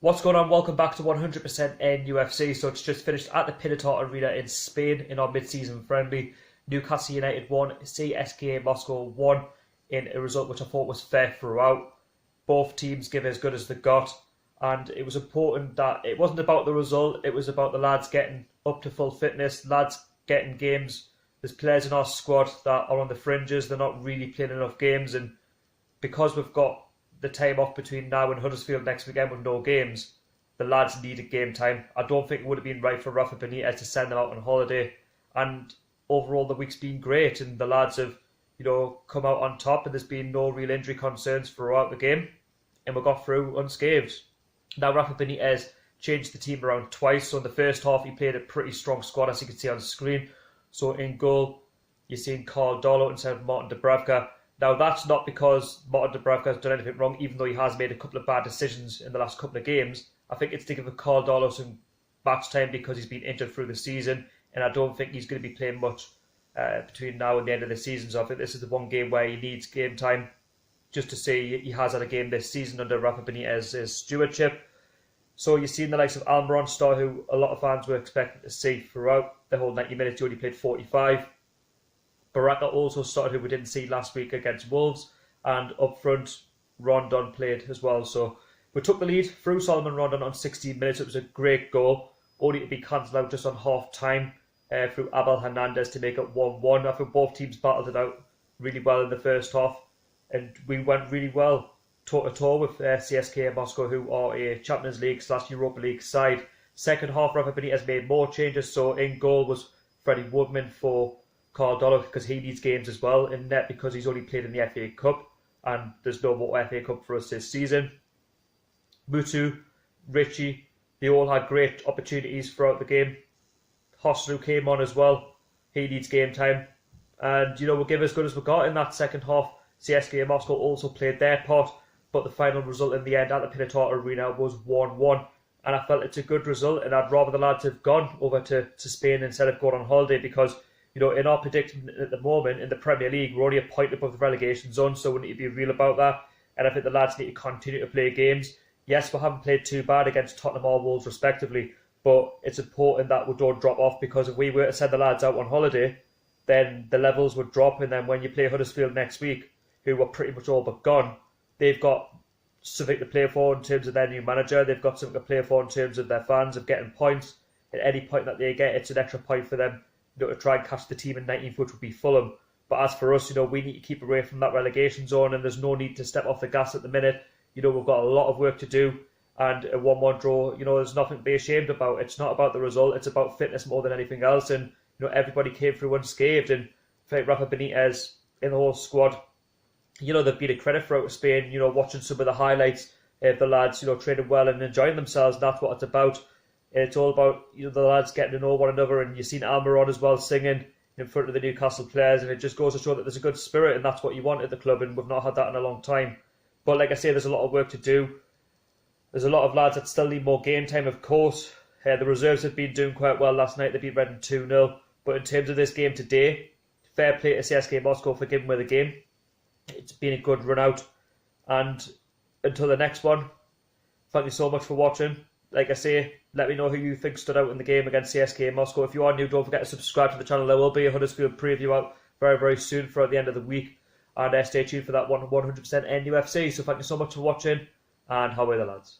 What's going on? Welcome back to 100% NUFC. So it's just finished at the Pinatar Arena in Spain in our mid-season friendly. Newcastle United won, CSKA Moscow won in a result which I thought was fair throughout. Both teams give as good as they got, and it was important that it wasn't about the result, it was about the lads getting up to full fitness, lads getting games. There's players in our squad that are on the fringes, they're not really playing enough games, and because we've got the time off between now and Huddersfield next weekend with no games, the lads needed game time. I don't think it would have been right for Rafa Benitez to send them out on holiday. And overall, the week's been great, and the lads have, come out on top, and there's been no real injury concerns throughout the game, and we got through unscathed. Now, Rafa Benitez changed the team around twice. So in the first half, he played a pretty strong squad, as you can see on the screen. So in goal, you're seeing Karl Darlow instead of Martin Dubravka. Now, that's not because Martin Dubravka has done anything wrong, even though he has made a couple of bad decisions in the last couple of games. I think it's to give Karl Darlow some match time because he's been injured through the season, and I don't think he's going to be playing much between now and the end of the season. So I think this is the one game where he needs game time, just to see he has had a game this season under Rafa Benitez's stewardship. So you've seen the likes of Almiron start, who a lot of fans were expecting to see throughout the whole 90 minutes. He only played 45. Baraka also started, who we didn't see last week against Wolves, and up front, Rondon played as well. So we took the lead through Solomon Rondon on 16 minutes. It was a great goal, only to be cancelled out just on half time through Abel Hernandez to make it 1-1. I think both teams battled it out really well in the first half, and we went really well toe-to-toe with CSKA Moscow, who are a Champions League / Europa League side. Second half, Rafa Benitez made more changes. So in goal was Freddie Woodman for Karl Darlow, because he needs games as well. In net, because he's only played in the FA Cup, and there's no more FA Cup for us this season. Mutu, Richie, they all had great opportunities throughout the game. Hoslu came on as well. He needs game time. And, we'll give as good as we got in that second half. CSKA Moscow also played their part, but the final result in the end at the Pinatar Arena was 1-1. And I felt it's a good result, and I'd rather the lads have gone over to Spain instead of going on holiday, because in our prediction at the moment in the Premier League, we're only a point above the relegation zone, so we need to be real about that. And I think the lads need to continue to play games. Yes, we haven't played too bad against Tottenham or Wolves respectively, but it's important that we don't drop off, because if we were to send the lads out on holiday, then the levels would drop, and then when you play Huddersfield next week, who are pretty much all but gone, they've got something to play for in terms of their new manager, they've got something to play for in terms of their fans, of getting points. At any point that they get, it's an extra point for them to try and catch the team in 19th, which would be Fulham. But as for us, we need to keep away from that relegation zone, and there's no need to step off the gas at the minute. We've got a lot of work to do, and a 1-1 draw, there's nothing to be ashamed about. It's not about the result, it's about fitness more than anything else. And everybody came through unscathed, and I think Rafa Benitez in the whole squad, they've been a credit throughout Spain. Watching some of the highlights of the lads, training well and enjoying themselves. That's what it's about. It's all about the lads getting to know one another, and you've seen Almiron as well singing in front of the Newcastle players, and it just goes to show that there's a good spirit, and that's what you want at the club, and we've not had that in a long time. But like I say, there's a lot of work to do. There's a lot of lads that still need more game time, of course. The reserves have been doing quite well last night. They beat Reading 2-0. But in terms of this game today, fair play to CSKA Moscow for giving away the game. It's been a good run out. And until the next one, thank you so much for watching. Like I say, let me know who you think stood out in the game against CSKA Moscow. If you are new, don't forget to subscribe to the channel. There will be a Huddersfield preview out very, very soon throughout the end of the week. And stay tuned for that 100% NUFC. So thank you so much for watching, and how are the lads?